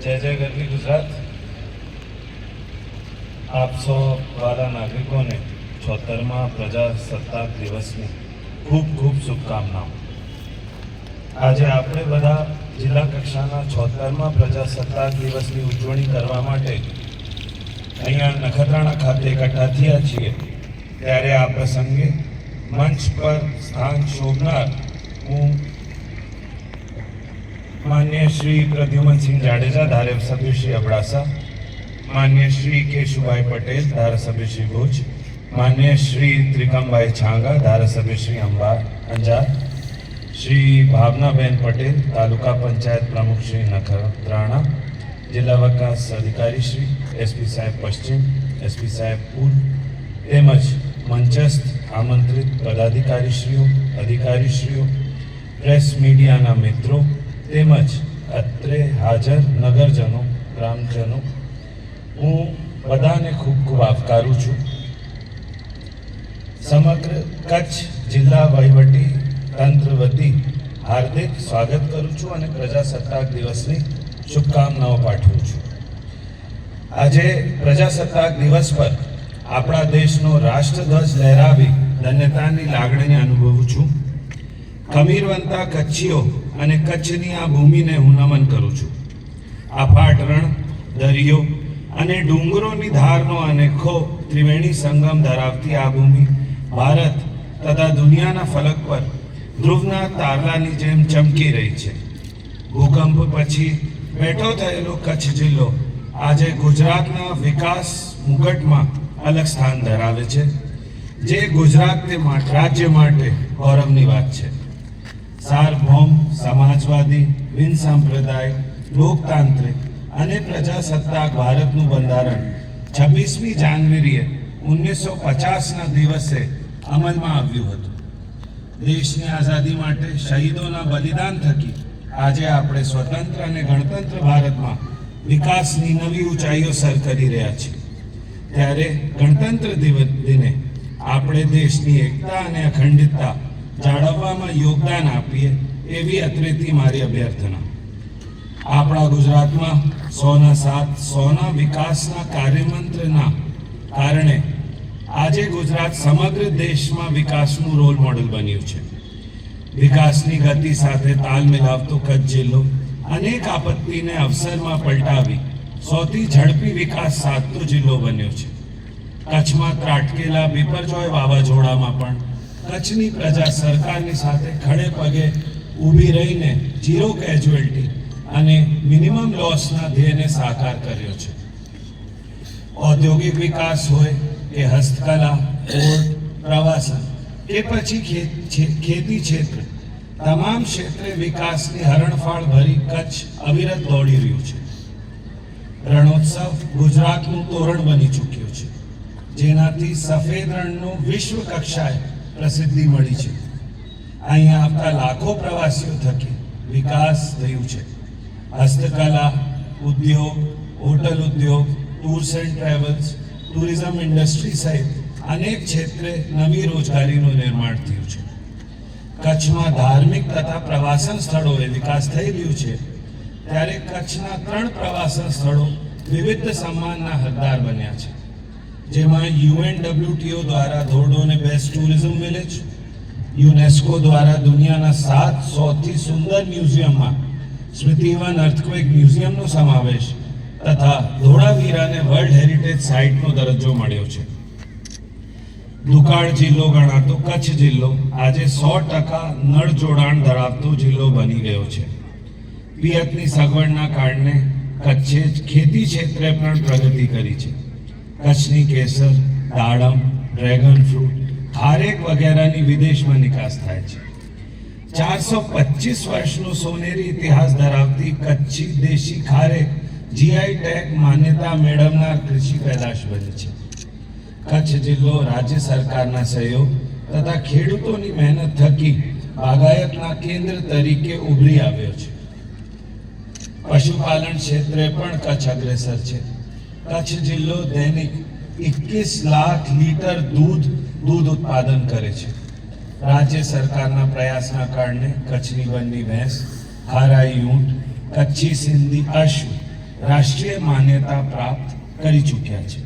जय जय गरवी गुजरात। आप सौ वाला नागरिकों ने 76मा प्रजासत्ताक दिवसની ખૂબ ખૂબ શુભકામનાઓ। આજે આપણે બધા જિલ્લા કક્ષાના 76મા પ્રજાસત્તાક દિવસની ઉજવણી કરવા માટે અહીંયા નખત્રાણા ખાતે એકઠા થયા છીએ। ત્યારે આ પ્રસંગે મંચ પર સ્થાન શોધનાર હું मान्य श्री प्रद्युमन सिंह जाडेजा धारासभ्य श्री अबड़ासा, मान्य श्री केशुभाई पटेल धारासभ्य श्री भुज, मान्य श्री त्रिकमभाई छांगा धारासभ्य श्री अंजार, श्री भावनाबेन पटेल तालुका पंचायत प्रमुख श्री नखत्राणा, जिला विकास अधिकारी श्री एसपी साहेब पश्चिम, एसपी साहेब पूर्व તેમજ મંચસ્થ આમંત્રિત પદાધિકારીશ્રીઓ, અધિકારીશ્રીઓ, પ્રેસ મીડિયાના મિત્રો તેમજ અત્રે હાજર નગરજનો, ગ્રામજનો, હું બધાને ખૂબ ખૂબ આવકારું છું। સમગ્ર કચ્છ જિલ્લા વહીવટી તંત્ર વતી હાર્દિક સ્વાગત કરું છું અને પ્રજાસત્તાક દિવસની શુભકામનાઓ પાઠવું છું। આજે પ્રજાસત્તાક દિવસ પર આપણા દેશનો રાષ્ટ્રધ્વજ લહેરાવી ધન્યતાની લાગણીને અનુભવું છું। ખમીરવંતા કચ્છીઓ અને કચ્છની આ ભૂમિને હું નમન કરું છું। આફાટ રણ, દરિયો અને ડુંગરોની ધારનો અનેકો ત્રિવેણી સંગમ ધરાવતી આ ભૂમિ ભારત તથા દુનિયાના ફલક પર ધ્રુવના તારલાની જેમ ચમકી રહી છે। ભૂકંપ પછી બેઠો થયેલો કચ્છ જિલ્લો આજે ગુજરાતના વિકાસ મુગટમાં અલગ સ્થાન ધરાવે છે, જે ગુજરાત રાજ્ય માટે ગૌરવની વાત છે। સાર્વભૌમ, સમાજવાદી, બિન સાંપ્રદાયિક, લોકતાંત્રિક અને પ્રજાસત્તાક ભારતનું બંધારણ 26મી જાન્યુઆરીએ 1950ના દિવસે અમલમાં આવ્યું હતું। દેશની આઝાદી માટે શહીદોના બલિદાન થકી આજે આપણે સ્વતંત્ર અને ગણતંત્ર ભારતમાં વિકાસની નવી ઊંચાઈઓ સર કરી રહ્યા છીએ। ત્યારે ગણતંત્ર દિને આપણે દેશની એકતા અને અખંડિતતા જાળવવામાં યોગદાન આપીએ એવી અત્રેથી મારી અભ્યર્થના। આપણા ગુજરાતમાં 100ના વિકાસના કાર્યમંત્રના કારણે આજે ગુજરાત સમગ્ર દેશમાં વિકાસનું રોલ મોડેલ બન્યું છે। વિકાસની ગતિ સાથે તાલ મિલાવતો કચ્છ જિલ્લો અનેક આપત્તિને અવસરમાં પલટાવી સૌથી ઝડપી વિકાસ સાધતો જિલ્લો બન્યો છે। કચ્છમાં ત્રાટકેલા બિપરજોય વાવાઝોડામાં પણ કચ્છની પ્રજા સરકારની સાથે ખડે પગે ઊભી રહીને ઝીરો કેઝ્યુઅલ્ટી અને મિનિમમ લોસના ધ્યેયને સાકાર કર્યો છે। ઔદ્યોગિક વિકાસ હોય કે હસ્તકલા, પોર્ટ, પ્રવાસન કે પછી ખેતી ક્ષેત્ર, તમામ ક્ષેત્રે વિકાસની હરણફાળ ભરી કચ્છ અવિરત દોડી રહ્યું છે। રણોત્સવ ગુજરાતનું તોરણ બની ચૂક્યું છે, જેનાથી સફેદ રણનું વિશ્વ કક્ષાએ પ્રસિદ્ધિ મળી છે। અહીંયા આવતા લાખો પ્રવાસીઓ થકી વિકાસ થયું છે। હસ્તકલા ઉદ્યોગ, હોટલ ઉદ્યોગ, tours and travels, tourism industry સહિત અનેક ક્ષેત્રે નવી રોજગારીનું નિર્માણ થયું છે। કચ્છમાં ધાર્મિક તથા પ્રવાસન સ્થળોએ વિકાસ થઈ રહ્યું છે, ત્યારે કચ્છના 3 પ્રવાસન સ્થળો વિવિધ સન્માનના હકદાર બન્યા છે, જેમાં UNWTO દ્વારા ધોરડોને બેસ્ટ ટુરિઝમ વિલેજ, યુનેસ્કો દ્વારા દુનિયાના 7 સૌથી સુંદર મ્યુઝિયમમાં સ્મૃતિવન અર્થક્વેક મ્યુઝિયમનો સમાવેશ તથા ધોળાવીરાને વર્લ્ડ હેરિટેજ સાઇટનો દરજ્જો મળ્યો છે। દુકાળ જિલ્લો ગણાતો કચ્છ જિલ્લો આજે 100% નળ જોડાણ ધરાવતો જિલ્લો બની ગયો છે। પિયતની સગવડના કારણે કચ્છે ખેતી ક્ષેત્રે પણ પ્રગતિ કરી છે। કચ્છની કેસર, દાડમ, ડ્રેગન ફ્રૂટ, ખારેક વગેરેની વિદેશમાં નિકાસ થાય છે। 425 વર્ષનો સોનેરી ઇતિહાસ ધરાવતી કચ્છી દેશી ખારેક જીઆઈ ટેગ માન્યતા મેળવનાર કૃષિ પેદાશ બની છે। કચ્છ જિલ્લો રાજ્ય સરકારના સહયોગ તથા ખેડૂતોની મહેનત થકી બાગાયતના કેન્દ્ર તરીકે ઉભરી આવ્યો છે। પશુપાલન ક્ષેત્રે પણ કચ્છ અગ્રેસર છે। કચ્છ જિલ્લો દૈનિક 21 લાખ લીટર દૂધ ઉત્પાદન કરે છે। રાજ્ય સરકારના પ્રયાસના કારણે કચ્છની બન્ની ભેંસ, ખારાઈ ઊંટ, કચ્છી સિંધી અશ્વ રાષ્ટ્રીય માન્યતા પ્રાપ્ત કરી ચૂક્યા છે.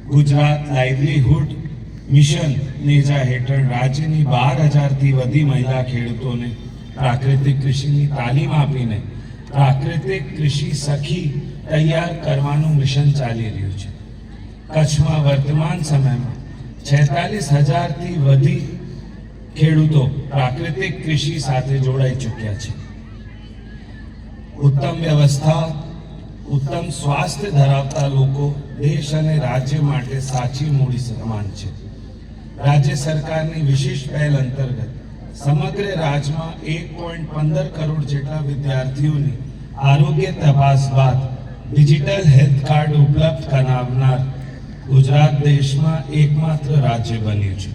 ગુજરાત લાઇવલીહુડ મિશન નેજા હેઠળ રાજ્યની 12,000થી વધુ મહિલા ખેડૂતોને પ્રાકૃતિક કૃષિની તાલીમ આપીને પ્રાકૃતિક કૃષિ સખી તૈયાર કરવાનું મિશન ચાલી રહ્યું છે. કચ્છમાં વર્તમાન સમયમાં 46,000થી વધુ ખેડૂતો પ્રાકૃતિક કૃષિ સાથે જોડાઈ ચૂક્યા છે. ઉત્તમ વ્યવસ્થા, ઉત્તમ સ્વાસ્થ્ય ધરાવતા લોકો દેશ અને રાજ્ય માટે સાચી મૂડી સમાન છે. રાજ્ય સરકારની વિશેષ પહેલ અંતર્ગત સમગ્ર રાજ્યમાં 1.15 કરોડ જેટલા વિદ્યાર્થીઓની આરોગ્ય તપાસ બાદ ડિજિટલ હેલ્થ કાર્ડ ઉપલબ્ધ કરાવનાર ગુજરાત દેશમાં એકમાત્ર રાજ્ય બન્યું છે.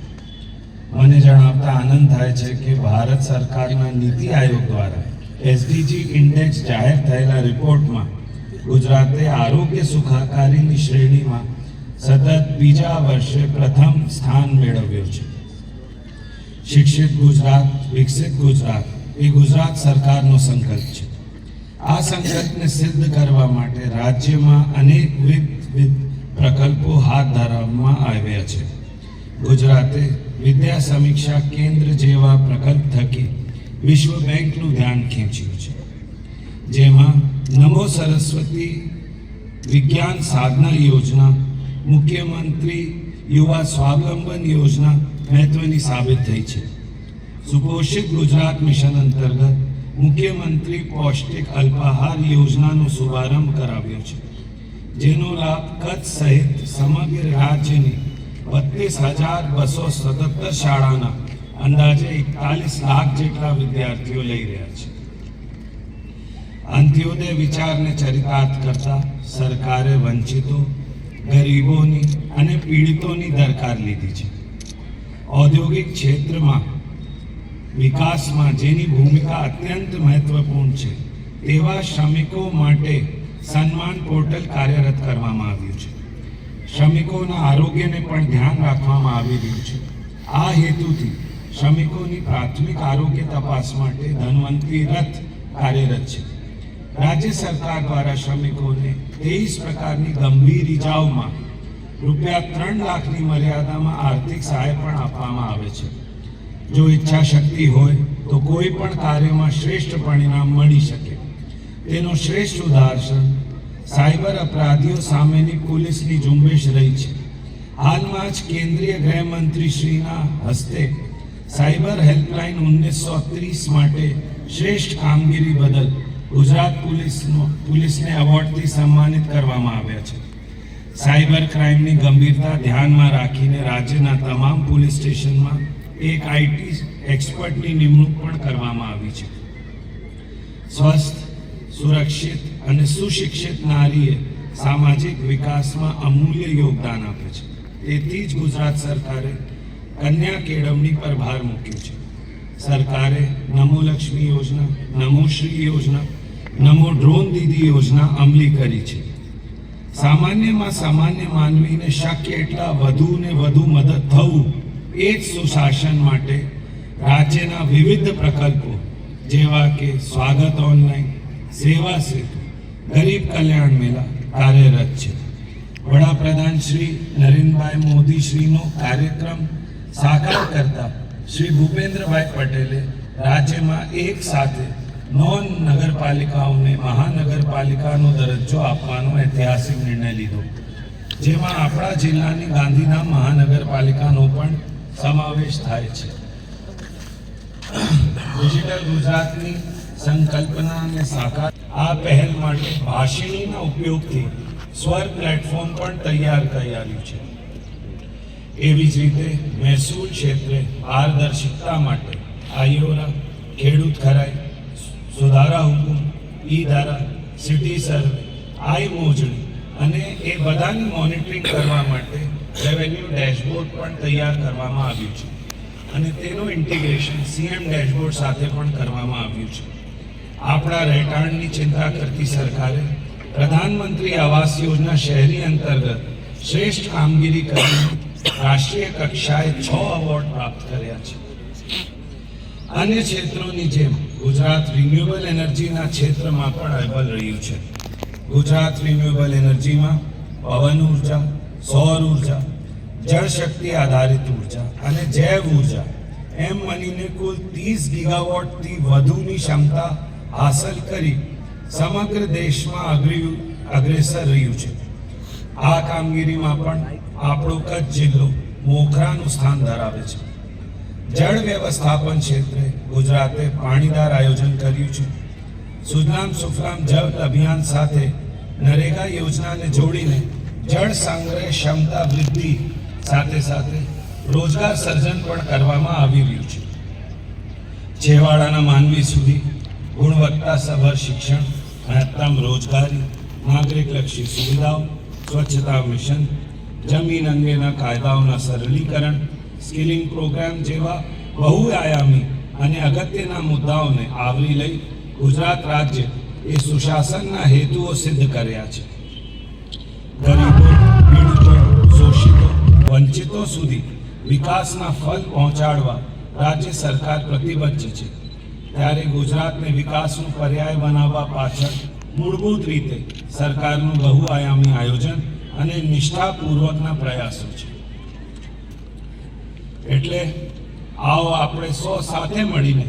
મને જણાવતા આનંદ થાય છે કે ભારત સરકારના નીતિ આયોગ દ્વારા એસડીજી ઇન્ડેક્સ જાહેર થયેલા રિપોર્ટમાં ગુજરાતે આરોગ્ય સુખાકારીની શ્રેણીમાં સતત બીજા વર્ષે પ્રથમ સ્થાન મેળવ્યું છે. શિક્ષિત ગુજરાત, વિકસિત ગુજરાત એ ગુજરાત સરકારનો સંકલ્પ છે. આ સંકલ્પને સિદ્ધ કરવા માટે રાજ્યમાં અનેકવિધ પ્રકલ્પો હાથ ધરવામાં આવ્યા છે. ગુજરાતે વિદ્યા સમીક્ષા કેન્દ્ર જેવા પ્રકલ્પ થકી વિશ્વ બેંકનું ધ્યાન ખેંચ્યું છે, જેમાં નમો સરસ્વતી વિજ્ઞાન સાધના યોજના, મુખ્યમંત્રી યુવા સ્વાવલંબન યોજના મહત્વની સાબિત થઈ છે. સુપોષિત ગુજરાત મિશન અંતર્ગત મુખ્યમંત્રી પૌષ્ટિક અલ્પાહાર યોજનાનો શુભારંભ કરાવ્યો છે, જેનો લાભ કચ્છ સહિત સમગ્ર રાજ્યની 32,277 શાળાના અંદાજે 41 લાખ જેટલા વિદ્યાર્થીઓ લઈ રહ્યા છે. અંત્યોદય વિચારને ચરિતાર્થ કરતા સરકારે વંચિતો, ગરીબોની અને પીડિતોની દરકાર લીધી છે. ઔદ્યોગિક ક્ષેત્રમાં વિકાસમાં જેની ભૂમિકા અત્યંત મહત્વપૂર્ણ છે તેવા શ્રમિકો માટે સન્માન પોર્ટલ કાર્યરત કરવામાં આવ્યું છે. શ્રમિકોના આરોગ્યને પણ ધ્યાન રાખવામાં આવી રહ્યું છે. આ હેતુથી શ્રમિકોની પ્રાથમિક આરોગ્ય તપાસ માટે ધન્વંતરી રથ કાર્યરત છે. રાજ્ય સરકાર દ્વારા શ્રમિકોને 23 પ્રકારની ગંભીર ઇજાઓમાં રૂપિયા 3 લાખની મર્યાદામાં આર્થિક સહાય પણ આપવામાં આવે છે. જો ઈચ્છા શક્તિ હોય તો કોઈ પણ કાર્યમાં શ્રેષ્ઠ પરિણામ મળી શકે. તેનું શ્રેષ્ઠ ઉદાહરણ સાયબર અપરાધીઓ સામેની પોલીસની ઝુંબેશ રહી છે. હાલમાં જ કેન્દ્રીય ગૃહમંત્રી શ્રીના હસ્તે સાયબર હેલ્પલાઇન 1930 માટે શ્રેષ્ઠ કામગીરી બદલ ગુજરાત પોલીસને એવોર્ડથી સન્માનિત કરવામાં આવ્યા છે. સાયબર ક્રાઇમની ગંભીરતા ધ્યાનમાં રાખીને રાજ્યના તમામ પોલીસ સ્ટેશનમાં એક આઈટી એક્સપર્ટની નિમણૂક પણ કરવામાં આવી છે. સ્વસ્થ, સુરક્ષિત અને સુશિક્ષિત નારીએ સામાજિક વિકાસમાં અમૂલ્ય યોગદાન આપે છે. તેથી જ ગુજરાત સરકારે કન્યા કેળવણી પર ભાર મૂક્યો છે. સરકારે નમો લક્ષ્મી યોજના, નમો શ્રી યોજના, નમો ડ્રોન દીદી યોજના અમલી કરી છે. સામાન્યમાં સામાન્ય માનવીને શક્ય એટલા વધુ ને વધુ મદદ થવું એ જ સુશાસન માટે રાજ્યના વિવિધ પ્રકલ્પો જેવા કે સ્વાગત ઓનલાઈન, સેવા સેતુ, ગરીબ કલ્યાણ મેળા કાર્યરત છે. વડાપ્રધાન શ્રી નરેન્દ્રભાઈ મોદી શ્રીનો કાર્યક્રમ સાકાર કરતા શ્રી ભૂપેન્દ્રભાઈ પટેલે રાજ્યમાં એક સાથે 9 નગરપાલિકાઓને મહાનગરપાલિકાનો દરજ્જો આપવાનો ઐતિહાસિક નિર્ણય લીધો, જેમાં આપણા જિલ્લાની ગાંધીધામ મહાનગરપાલિકાનો પણ સમાવેશ થાય છે. ડિજિટલ ગુજરાતની સંકલ્પનાને સાકાર આ પહેલ માટે ભાષિણીના ઉપયોગથી સ્વર પ્લેટફોર્મ પણ તૈયાર કરાયું છે. એવી જ રીતે મહેસૂલ ક્ષેત્રે પારદર્શિતા માટે આયોરા, ખેડૂત ખરાઈ, સુધારા હુકુમ, ઈ ધારા, સિટી સર્વે, આઈ મોજણી અને એ બધાની મોનિટરિંગ કરવા માટે રેવન્યુ ડેશબોર્ડ પણ તૈયાર કરવામાં આવ્યું છે અને તેનું ઇન્ટિગ્રેશન સીએમ ડેશબોર્ડ સાથે પણ કરવામાં આવ્યું છે. આપણા રહેઠાણની ચિંતા કરતી સરકારે પ્રધાનમંત્રી આવાસ યોજના શહેરી અંતર્ગત શ્રેષ્ઠ કામગીરી કરીને રાષ્ટ્રીય કક્ષાએ 6 એવોર્ડ પ્રાપ્ત કર્યા છે. અન્ય ક્ષેત્રોની જેમ ગુજરાત રિન્યુએબલ એનર્જીના ક્ષેત્રમાં પણ અવ્વલ રહ્યું છે. ગુજરાત રિન્યુએબલ એનર્જીમાં પવન ઉર્જા, સૌર ઉર્જા, જળશક્તિ આધારિત ઉર્જા અને જૈવ ઉર્જા એમ મળીને કુલ 30 ગીગાવોટથી વધુની ક્ષમતા હાંસલ કરી સમગ્ર દેશમાં અગ્રેસર રહ્યું છે. આ કામગીરીમાં પણ આપણો કચ્છ જિલ્લો મોખરાનું સ્થાન ધરાવે છે. જળ વ્યવસ્થાપન ક્ષેત્રે ગુજરાતે પાણીદાર આયોજન કર્યું છે. સુજલામ સુફલામ જળ અભિયાન સાથે નરેગા યોજનાને જોડીને જળ સંગ્રહ ક્ષમતા વૃદ્ધિ સાથે સાથે રોજગાર સર્જન પણ કરવામાં આવી રહ્યું છે. છેવાડાના માનવી સુધી ગુણવત્તાસભર શિક્ષણ, મહત્તમ રોજગારી, નાગરિકલક્ષી સુવિધાઓ, સ્વચ્છતા મિશન, જમીન અંગેના કાયદાઓના સરળીકરણ, સ્કિલિંગ પ્રોગ્રામ જેવા બહુઆયામી અને અગત્યના મુદ્દાઓને આવરી લઈ ગુજરાત રાજ્ય એ સુશાસનના હેતુઓ સિદ્ધ કર્યા છે. ગરીબો, પીડિતો, શોષિતો, વંચિતો સુધી વિકાસના ફળ પહોંચાડવા રાજ્ય સરકાર પ્રતિબદ્ધ છે. ત્યારે ગુજરાતને વિકાસનું પર્યાય બનાવવા પાછળ મૂળભૂત રીતે સરકારનું બહુઆયામી આયોજન અને નિષ્ઠાપૂર્વકના પ્રયાસો છે. એટલે આવો આપણે સૌ સાથે મળીને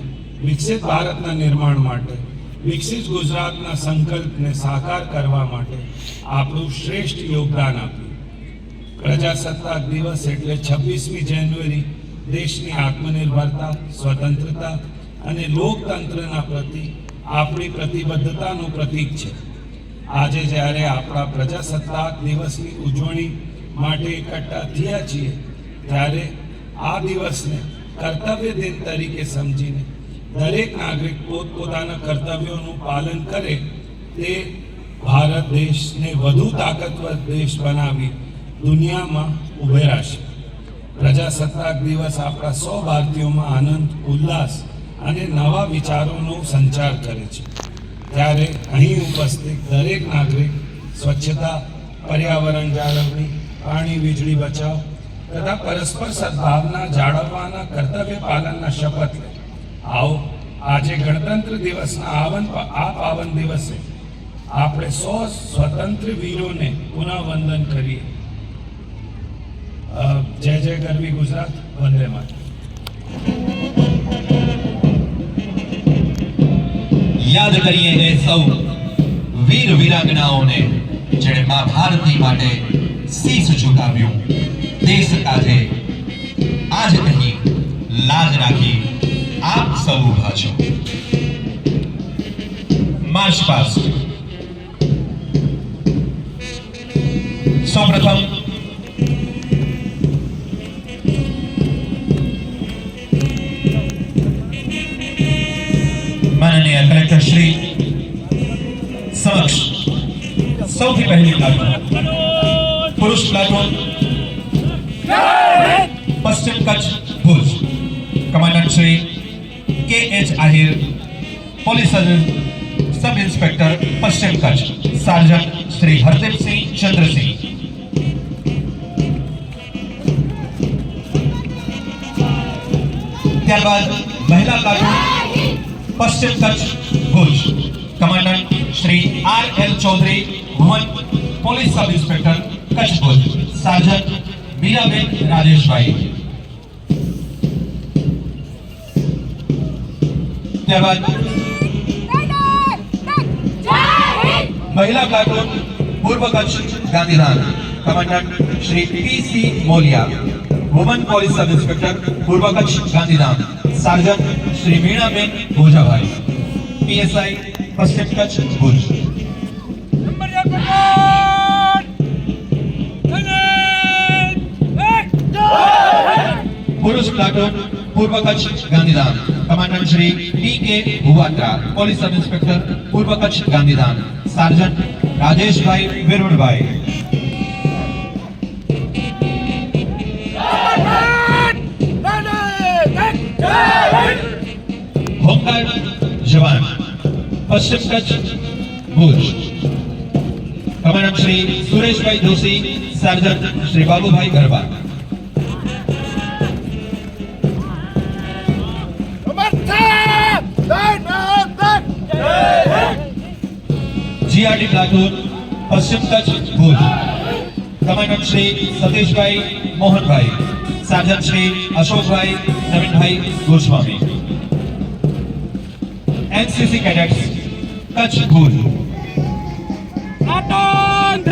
વિકસિત ભારતના નિર્માણ માટે, વિકસિત ગુજરાતના સંકલ્પને સાકાર કરવા માટે આપણું શ્રેષ્ઠ યોગદાન આપ્યું. પ્રજાસત્તાક દિવસ એટલે 26મી જાન્યુઆરી દેશની આત્મનિર્ભરતા, સ્વતંત્રતા અને લોકતંત્રના પ્રતિ આપણી પ્રતિબદ્ધતાનું પ્રતીક છે. આજે જ્યારે આપણા પ્રજાસત્તાક દિવસની ઉજવણી માટે એકઠા થયા છીએ, ત્યારે આ દિવસને કર્તવ્ય દિન તરીકે સમજીને દરેક નાગરિક પોતપોતાના કર્તવ્યોનું પાલન કરે તે ભારત દેશને વધુ તાકાતવર દેશ બનાવી દુનિયામાં ઉભેરાશે. પ્રજાસત્તાક દિવસ આપણા સૌ ભારતીયોમાં આનંદ, ઉલ્લાસ અને નવા વિચારોનો સંચાર કરે છે. ત્યારે અહીં ઉપસ્થિત દરેક નાગરિક સ્વચ્છતા, પર્યાવરણ જાળવણી, પાણી વીજળી બચાવ તથા પરસ્પર સદભાવના જાળવવાના કર્તવ્ય પાલનના શપથ લે. આવો આજે ગણતંત્ર દિવસના આ પાવન દિવસે આપણે સૌ સ્વતંત્ર વીરોને પુનઃ વંદન કરીએ. જય જય ગરવી ગુજરાત, વંદે માતરમ. યાદ કરીએ એ સૌ વીર વીરાંગનાઓને જેણે મા ભારતી માટે શીશ ઝુકાવ્યું. દેશ કાજે આજ નહીં લાજ રાખી આપ સૌ ઊભા છો. March past. સૌપ્રથમ माननीय कलेक्टर श्री समक्ष सौथी पहली प्लाटून पुरुष प्लाटून पश्चिम Kutch Bhuj commander Shri K H. Ahir police sub inspector पश्चिम कच्छ सार्जन श्री हरदीप सिंह चंद्रसिंह. ત્યારબાદ મહિલા પ્લાટૂન पश्चिम Kutch Bhuj commandant Shri R L. Chaudhari one police sub inspector Kutch Bhuj sergeant Mirabehn Rajesh bhai. त्याबाद महिला प्लाटून पूर्व Kutch Gandhidham commandant Shri P C. Moliya woman police sub inspector पूर्व कच्छ गांधीधाम सार्जन श्री मीणाबेन भोजाभाई पीएसआई पश्चिम कच्छ भुज. पुरुष प्लाटून पूर्व Kutch Gandhidham commandant Shri D K. Bhuvatra police sub inspector पूर्व कच्छ गांधीधाम सार्जन राजेश भाई विरुण भाई. होमगार्ड जवान पश्चिम कच्छ भुज कमांडेंट श्री सुरेश भाई जोशी सार्जन श्री बाबू भाई गरबा. જીઆરડી પ્લાટૂન પશ્ચિમ Kutch Bhuj commandant Shri Satishbhai Mohanbhai, sergeant Shri Ashokbhai Navinbhai Goswami, NCC cadets Kutch Bhuj commandant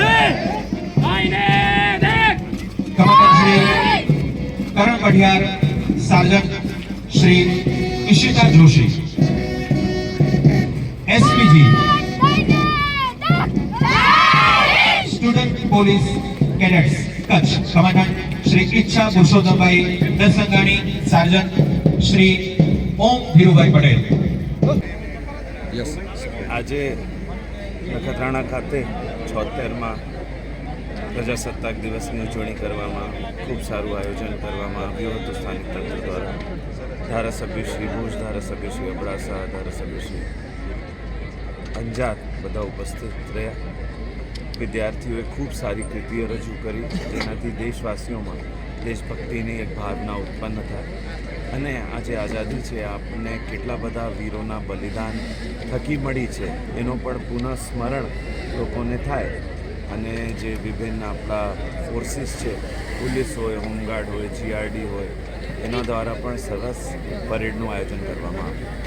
Shri Karan Padhiyar, sergeant Shri Ishita Joshi, SPG student police cadets Kutch commandant Shri Ichchha Purushottambhai Dasangani, sergeant Shri Om Dhirubhai Patel. આજે નખત્રાણા ખાતે 76માં પ્રજાસત્તાક દિવસની ઉજવણી કરવામાં ખૂબ સારું આયોજન કરવામાં આવ્યું હતું સ્થાનિક તંત્ર દ્વારા. ધારાસભ્ય શ્રી ભુજ, ધારાસભ્ય શ્રી અબડાસા, ધારાસભ્ય શ્રી અંજાર બધા ઉપસ્થિત રહ્યા. વિદ્યાર્થીઓએ ખૂબ સારી કૃતિઓ રજૂ કરી જેનાથી દેશવાસીઓમાં દેશભક્તિની એક ભાવના ઉત્પન્ન થાય અને આજે આઝાદી છે આપણને કેટલા બધા વીરોના બલિદાન થકી મળી છે એનો પણ પુનઃસ્મરણ લોકોને થાય અને જે વિભિન્ન આપણા ફોર્સિસ છે, પોલીસ હોય, હોમગાર્ડ હોય, જીઆરડી હોય, એના દ્વારા પણ સરસ પરેડનું આયોજન કરવામાં આવ્યું.